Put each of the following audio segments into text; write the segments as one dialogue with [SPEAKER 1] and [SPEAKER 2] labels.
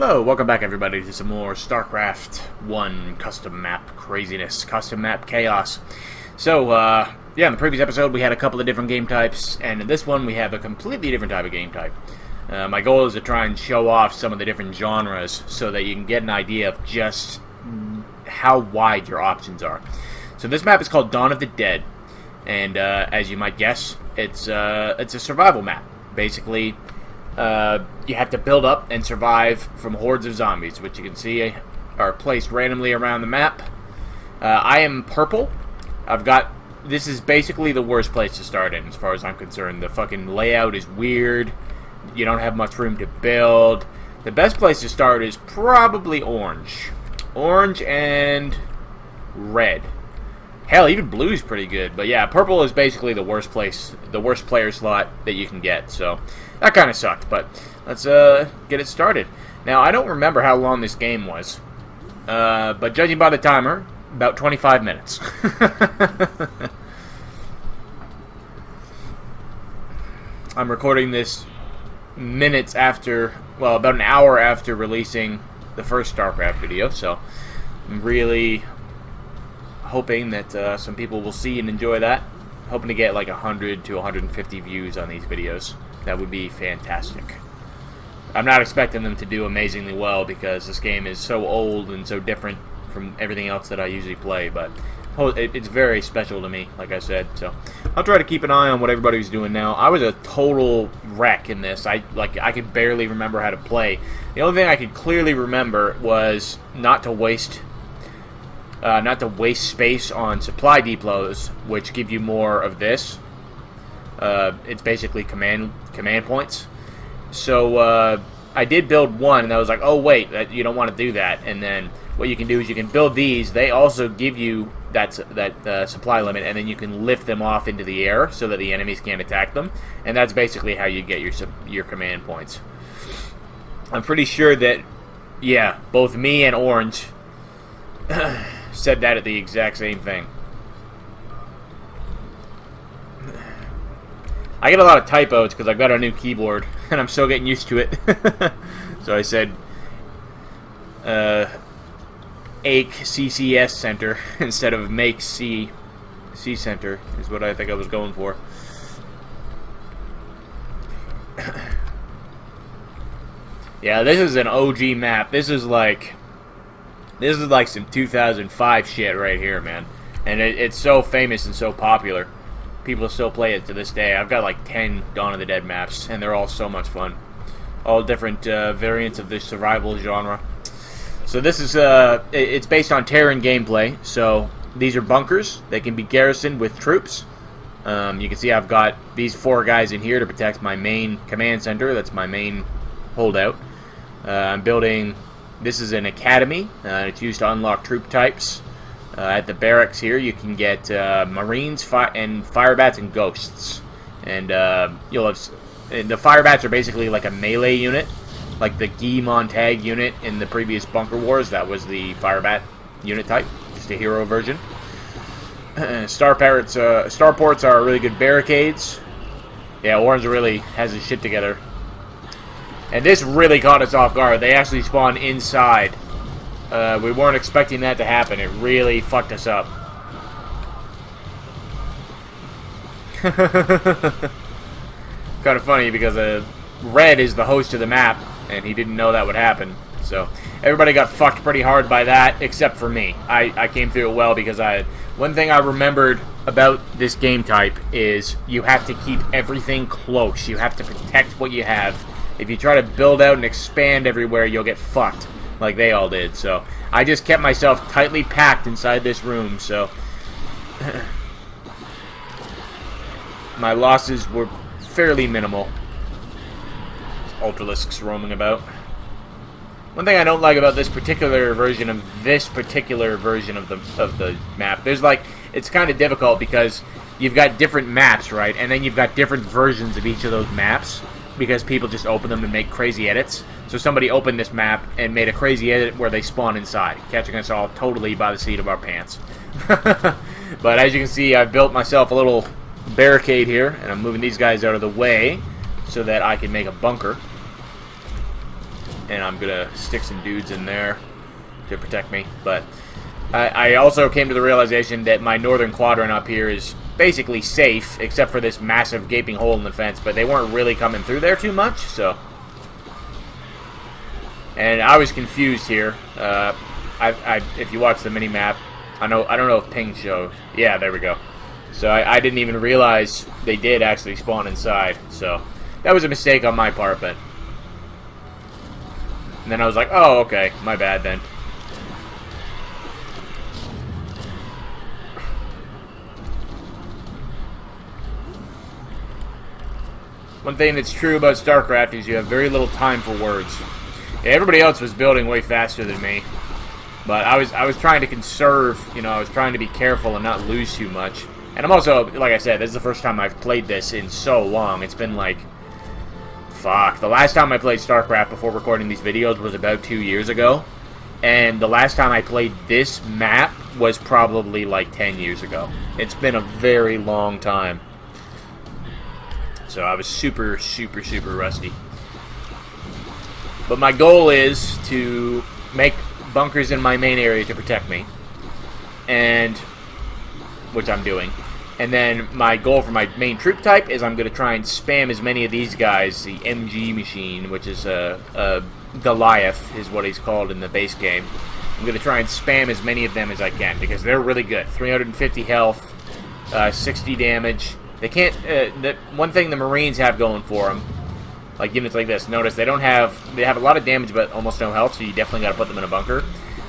[SPEAKER 1] Hello, welcome back everybody to some more Starcraft 1 Custom Map craziness, Custom Map chaos. So, yeah, in the previous episode we had a couple of different game types, and in this one we have a completely different type of game type. My goal is to try and show off some of the different genres so that you can get an idea of just how wide your options are. So this map is called Dawn of the Dead, and as you might guess, it's a survival map. Basically, you have to build up and survive from hordes of zombies, which you can see are placed randomly around the map. I am purple. This is basically the worst place to start in, as far as I'm concerned. The fucking layout is weird. You don't have much room to build. The best place to start is probably orange. Orange and red. Hell, even blue's pretty good. But yeah, purple is basically the worst place, the worst player slot that you can get. So that kind of sucked, but let's get it started. Now, I don't remember how long this game was, but judging by the timer, about 25 minutes. I'm recording this minutes after, well, about an hour after releasing the first Starcraft video, so I'm really hoping that some people will see and enjoy that. Hoping to get like 100 to 150 views on these videos. That would be fantastic. I'm not expecting them to do amazingly well because this game is so old and so different from everything else that I usually play, but it's very special to me, like I said, so I'll try to keep an eye on what everybody's doing now. I was a total wreck in this. I could barely remember how to play. The only thing I could clearly remember was not to waste space on supply depots, which give you more of this. It's basically command points. So I did build one, and I was like, oh wait, you don't want to do that. And then what you can do is you can build these. They also give you that supply limit, and then you can lift them off into the air so that the enemies can't attack them. And that's basically how you get your command points. I'm pretty sure that, yeah, both me and Orange said that at the exact same thing. I get a lot of typos because I've got a new keyboard and I'm still getting used to it. So I said Ake CCS Center instead of Make C Center is what I think I was going for. Yeah, this is an OG map. This is like some 2005 shit right here, man. And it's so famous and so popular. People still play it to this day. I've got like 10 Dawn of the Dead maps, and they're all so much fun. All different variants of the survival genre. So this is, it's based on Terran gameplay. So these are bunkers. They can be garrisoned with troops. You can see I've got these 4 guys in here to protect my main command center. That's my main holdout. I'm building... This is an academy. It's used to unlock troop types. At the barracks here, you can get Marines, and Firebats, and Ghosts. And you'll have... The Firebats are basically like a melee unit. Like the Guy Montag unit in the previous Bunker Wars. That was the Firebat unit type. Just a hero version. Starports are really good barricades. Yeah, Orange really has his shit together. And this really caught us off guard. They actually spawned inside. We weren't expecting that to happen. It really fucked us up. Kind of funny because Red is the host of the map, and he didn't know that would happen. So everybody got fucked pretty hard by that, except for me. I came through it well because one thing I remembered about this game type is you have to keep everything close. You have to protect what you have. If you try to build out and expand everywhere, you'll get fucked, like they all did. So I just kept myself tightly packed inside this room, so my losses were fairly minimal. Ultralisks roaming about. One thing I don't like about this particular version of the map, there's like, it's kind of difficult because you've got different maps, right? And then you've got different versions of each of those maps, because people just open them and make crazy edits. So somebody opened this map and made a crazy edit where they spawn inside, catching us all totally by the seat of our pants. But as you can see, I've built myself a little barricade here, and I'm moving these guys out of the way so that I can make a bunker. and I'm gonna stick some dudes in there to protect me. But I also came to the realization that my northern quadrant up here is basically safe, except for this massive gaping hole in the fence, but they weren't really coming through there too much, so... And I was confused here. If you watch the mini-map, I don't know if ping shows. Yeah, there we go. So I didn't even realize they did actually spawn inside, so... That was a mistake on my part, but... And then I was like, oh, okay, my bad then. One thing that's true about Starcraft is you have very little time for words. Yeah, everybody else was building way faster than me, but I was trying to conserve. You know, I was trying to be careful and not lose too much. And I'm also, like I said, this is the first time I've played this in so long. It's been like, fuck. The last time I played Starcraft before recording these videos was about 2 years ago, and the last time I played this map was probably like 10 years ago. It's been a very long time. So I was super, super, super rusty. But my goal is to make bunkers in my main area to protect me. And, which I'm doing. And then my goal for my main troop type is I'm going to try and spam as many of these guys, the MG machine, which is a Goliath, is what he's called in the base game. I'm going to try and spam as many of them as I can, because they're really good. 350 health, 60 damage. They can't, the one thing the Marines have going for them, like units like this, notice they have a lot of damage but almost no health, so you definitely got to put them in a bunker.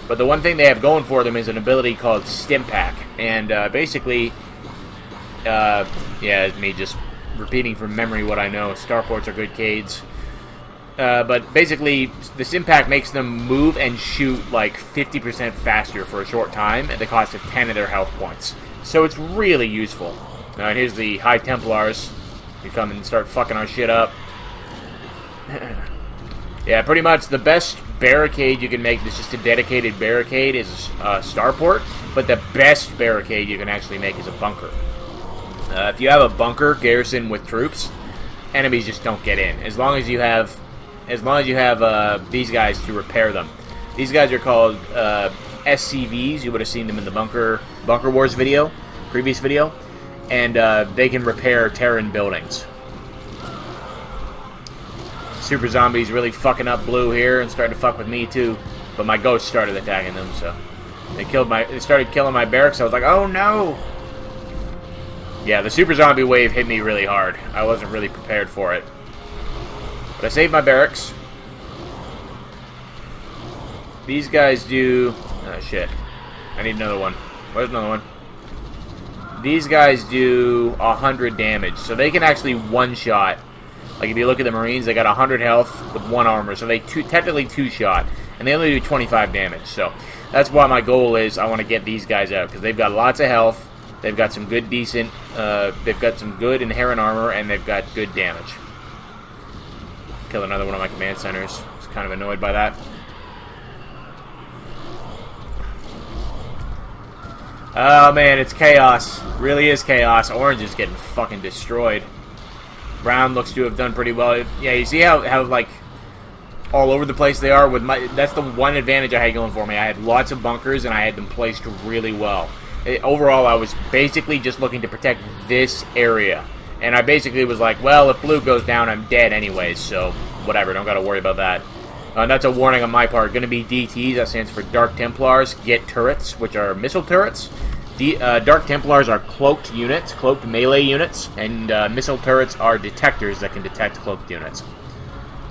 [SPEAKER 1] But the one thing they have going for them is an ability called Stim Pack, and basically, yeah, it's me just repeating from memory what I know. Starports are good Cades. But basically, the Stim Pack makes them move and shoot like 50% faster for a short time at the cost of 10 of their health points. So it's really useful. Alright, here's the High Templars. You come and start fucking our shit up. Yeah, pretty much the best barricade you can make that's just a dedicated barricade is a starport, but the best barricade you can actually make is a bunker. If you have a bunker garrison with troops, enemies just don't get in. As long as you have these guys to repair them. These guys are called SCVs. You would have seen them in the Bunker Wars video, previous video. And they can repair Terran buildings. Super Zombies really fucking up blue here and starting to fuck with me too. But my ghost started attacking them, so they started killing my barracks. I was like, oh no! Yeah, the Super Zombie wave hit me really hard. I wasn't really prepared for it. But I saved my barracks. These guys do... Oh shit. I need another one. Where's another one? These guys do 100 damage, so they can actually one-shot. Like, if you look at the Marines, they got 100 health with 1 armor, so they technically two-shot, and they only do 25 damage. So that's why my goal is I want to get these guys out, because they've got lots of health, they've got some good, decent, they've got some good inherent armor, and they've got good damage. Kill another one of my command centers. I was kind of annoyed by that. Oh man, it's chaos. Really is chaos. Orange is getting fucking destroyed. Brown looks to have done pretty well. Yeah, you see how like all over the place they are with my. That's the one advantage I had going for me. I had lots of bunkers and I had them placed really well. Overall, I was basically just looking to protect this area, and I basically was like, well, if blue goes down, I'm dead anyways. So whatever, don't got to worry about that. That's a warning on my part. Going to be DTs, that stands for Dark Templars, get turrets, which are missile turrets. Dark Templars are cloaked units, cloaked melee units, and missile turrets are detectors that can detect cloaked units.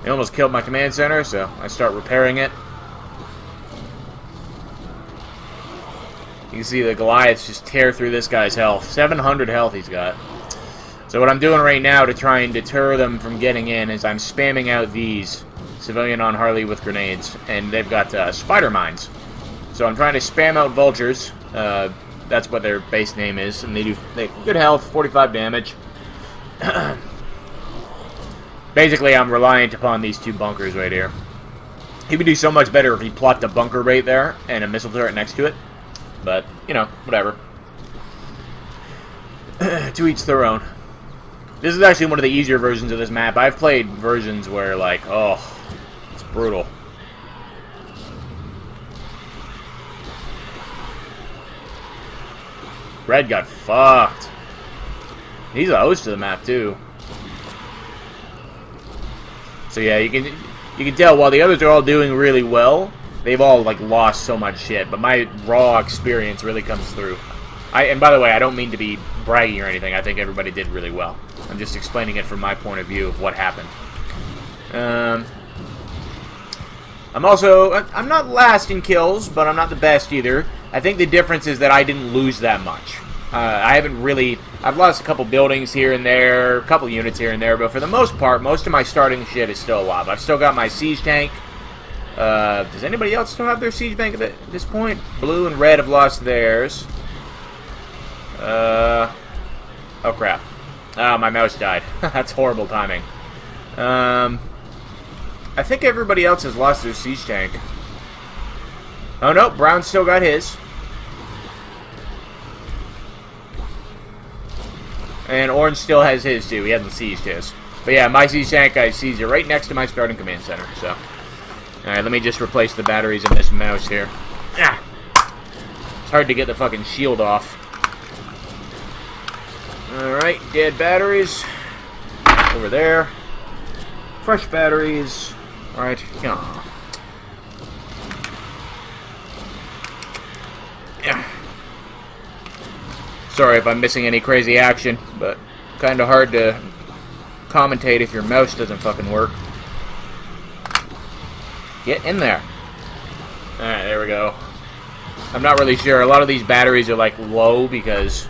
[SPEAKER 1] They almost killed my command center, so I start repairing it. You can see the Goliaths just tear through this guy's health. 700 health he's got. So what I'm doing right now to try and deter them from getting in is I'm spamming out these civilian on Harley with grenades, and they've got spider mines. So I'm trying to spam out vultures. That's what their base name is, and they good health, 45 damage. Basically, I'm reliant upon these 2 bunkers right here. He would do so much better if he plopped a bunker right there and a missile turret next to it. But, you know, whatever. To each their own. This is actually one of the easier versions of this map. I've played versions where, like, oh, it's Brutal. Red got fucked. He's a host of the map too. So yeah, you can tell while the others are all doing really well, they've all like lost so much shit. But my raw experience really comes through. And by the way, I don't mean to be bragging or anything. I think everybody did really well. I'm just explaining it from my point of view of what happened. I'm not last in kills, but I'm not the best either. I think the difference is that I didn't lose that much. I've lost a couple buildings here and there, a couple units here and there, but for the most part, most of my starting shit is still alive. I've still got my siege tank. Does anybody else still have their siege tank at this point? Blue and red have lost theirs. Oh crap. Oh, my mouse died. That's horrible timing. I think everybody else has lost their siege tank. Oh no, Brown still got his. And Orange still has his too. He hasn't sieged his. But yeah, my siege tank, I sieged it right next to my starting command center. So, alright, let me just replace the batteries in this mouse here. Ah! It's hard to get the fucking shield off. Alright, dead batteries. Over there. Fresh batteries. Alright, yeah. Sorry if I'm missing any crazy action, but kind of hard to commentate if your mouse doesn't fucking work. Get in there. Alright, there we go. I'm not really sure. A lot of these batteries are like low because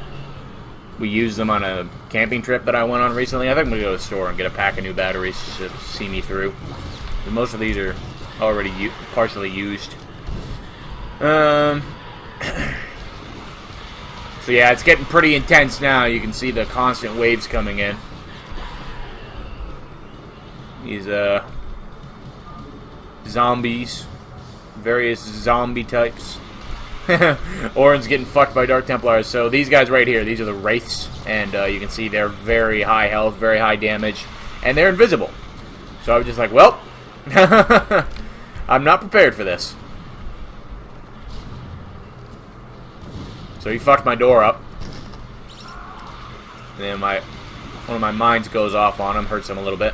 [SPEAKER 1] we used them on a camping trip that I went on recently. I think I'm going to go to the store and get a pack of new batteries to see me through. But most of these are already partially used. So yeah, it's getting pretty intense now. You can see the constant waves coming in. These zombies, various zombie types. Orange getting fucked by Dark Templars. So these guys right here, these are the Wraiths, and you can see they're very high health, very high damage, and they're invisible. So I was just like, well, I'm not prepared for this. So he fucked my door up. And then one of my mines goes off on him, hurts him a little bit.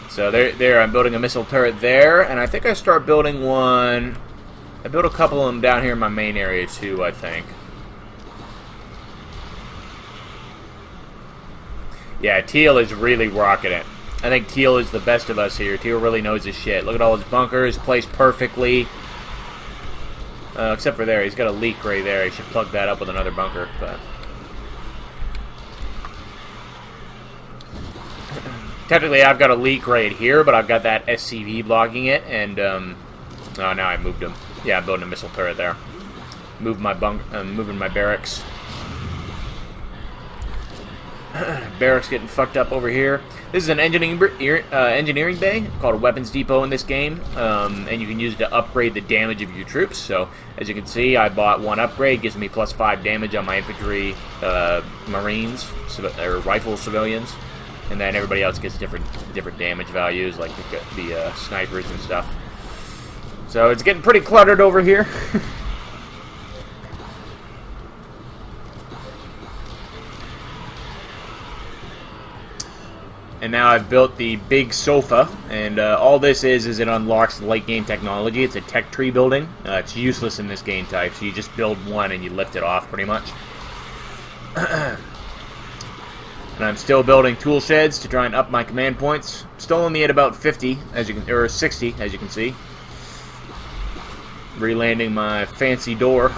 [SPEAKER 1] So there, I'm building a missile turret there, and I think I start building one. I built a couple of them down here in my main area too, I think. Yeah, Teal is really rocking it. I think Teal is the best of us here. Teal really knows his shit. Look at all his bunkers, placed perfectly. Except for there, he's got a leak right there. He should plug that up with another bunker, but... Technically, I've got a leak right here, but I've got that SCV blocking it, and, oh, now I moved him. Yeah, I'm building a missile turret there. Moving my barracks. Barracks getting fucked up over here. This is an engineering bay called a weapons depot in this game, and you can use it to upgrade the damage of your troops. So, as you can see, I bought one upgrade, gives me +5 damage on my infantry, marines, or rifle civilians, and then everybody else gets different damage values, like the snipers and stuff. So it's getting pretty cluttered over here. And now I've built the big sofa, and all this is it unlocks late game technology. It's a tech tree building. It's useless in this game type, so you just build one and you lift it off pretty much. And I'm still building tool sheds to try and up my command points. Still only at about 50, or 60, as you can see. Relanding my fancy door.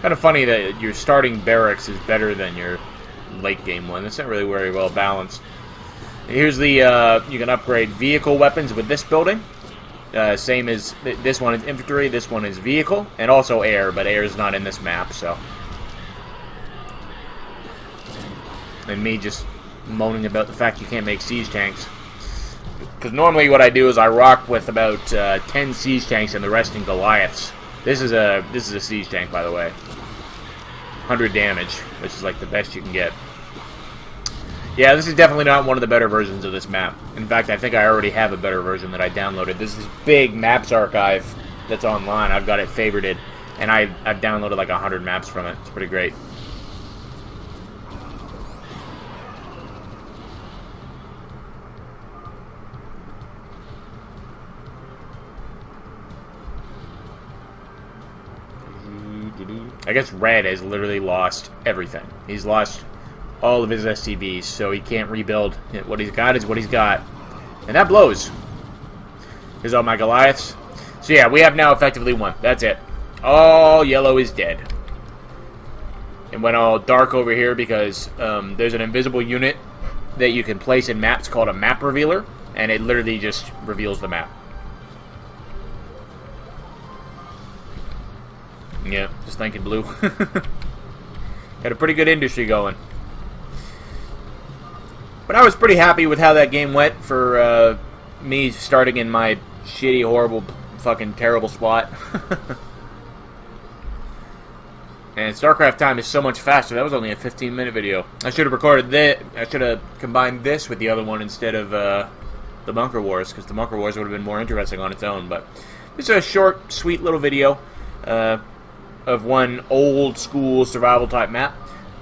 [SPEAKER 1] Kind of funny that your starting barracks is better than your late game one. It's not really very well balanced. Here's the you can upgrade vehicle weapons with this building. Same as this one is infantry, this one is vehicle, and also air, but air is not in this map, so. And me just moaning about the fact you can't make siege tanks. Because normally what I do is I rock with about 10 siege tanks and the rest in Goliaths. This is a siege tank, by the way. 100 damage, which is like the best you can get. Yeah, this is definitely not one of the better versions of this map. In fact, I think I already have a better version that I downloaded. This is big maps archive that's online. I've got it favorited, and I've downloaded like 100 maps from it. It's pretty great. I guess Red has literally lost everything. He's lost all of his SCVs, so he can't rebuild. What he's got is what he's got. And that blows. Here's all my Goliaths. So yeah, we have now effectively won. That's it. All yellow is dead. It went all dark over here because there's an invisible unit that you can place in maps called a map revealer, and it literally just reveals the map. Yeah, just thinking blue. Got a pretty good industry going. But I was pretty happy with how that game went for me starting in my shitty, horrible, fucking terrible spot. And StarCraft time is so much faster. That was only a 15-minute video. I should have recorded this. I should have combined this with the other one instead of the Bunker Wars, because the Bunker Wars would have been more interesting on its own. But this is a short, sweet little video of one old-school survival-type map.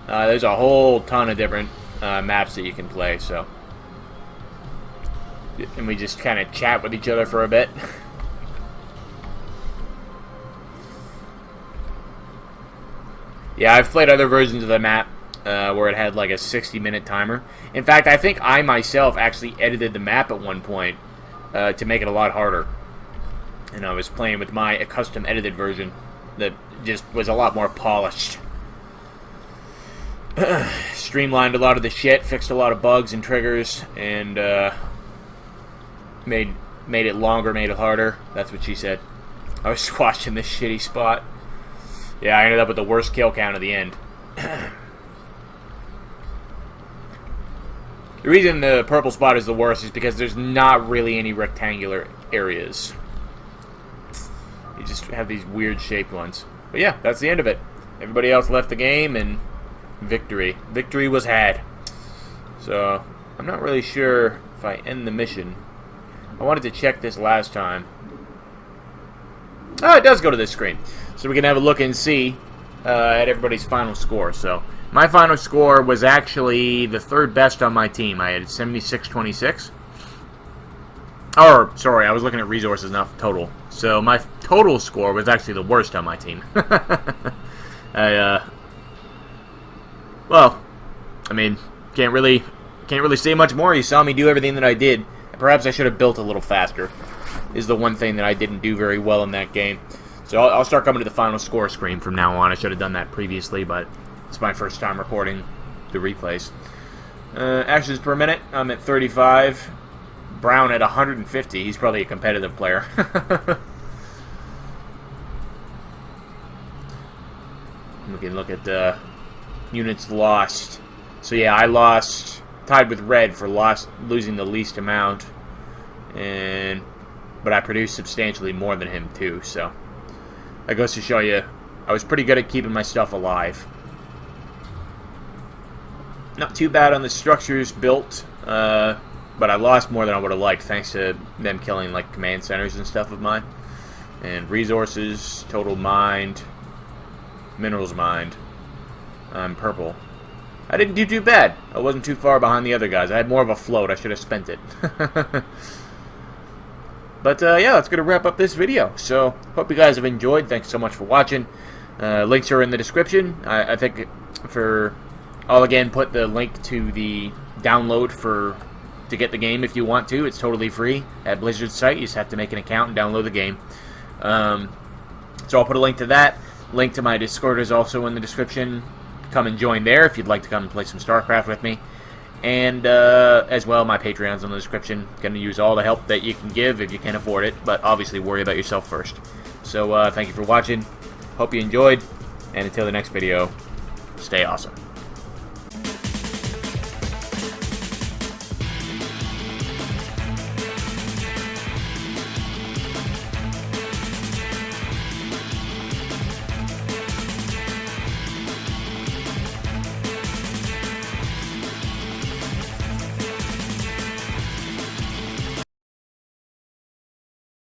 [SPEAKER 1] There's a whole ton of different maps that you can play, so. And we just kind of chat with each other for a bit. Yeah, I've played other versions of the map where it had like a 60-minute timer. In fact, I think I myself actually edited the map at one point to make it a lot harder. And I was playing with my custom edited version that just was a lot more polished. Streamlined a lot of the shit, fixed a lot of bugs and triggers, and made it longer, made it harder. That's what she said. I was squashed in this shitty spot. Yeah, I ended up with the worst kill count at the end. The reason the purple spot is the worst is because there's not really any rectangular areas. You just have these weird shaped ones. But yeah, that's the end of it. Everybody else left the game, and victory. Victory was had. So, I'm not really sure if I end the mission. I wanted to check this last time. Oh, it does go to this screen. So we can have a look and see at everybody's final score. So, my final score was actually the third best on my team. I had 76-26. Or, sorry, I was looking at resources, not total. So, my total score was actually the worst on my team. Well, I mean, can't really say much more. You saw me do everything that I did. Perhaps I should have built a little faster, is the one thing that I didn't do very well in that game. So I'll start coming to the final score screen from now on. I should have done that previously, but it's my first time recording the replays. Actions per minute, I'm at 35. Brown at 150. He's probably a competitive player. We can look at units lost. So yeah, I lost, tied with Red for losing the least amount, but I produced substantially more than him too. So that goes to show you, I was pretty good at keeping my stuff alive. Not too bad on the structures built, but I lost more than I would have liked, thanks to them killing like command centers and stuff of mine. And resources, total mined, minerals mined. I'm purple. I didn't do too bad. I wasn't too far behind the other guys. I had more of a float. I should have spent it. But yeah, that's going to wrap up this video. So, hope you guys have enjoyed. Thanks so much for watching. Links are in the description. I think I'll again put the link to the download to get the game if you want to. It's totally free at Blizzard's site. You just have to make an account and download the game. So I'll put a link to that. Link to my Discord is also in the description. Come and join there if you'd like to come and play some StarCraft with me. And as well, my Patreon's in the description. Going to use all the help that you can give if you can afford it, but obviously worry about yourself first. So thank you for watching. Hope you enjoyed, and until the next video, stay awesome.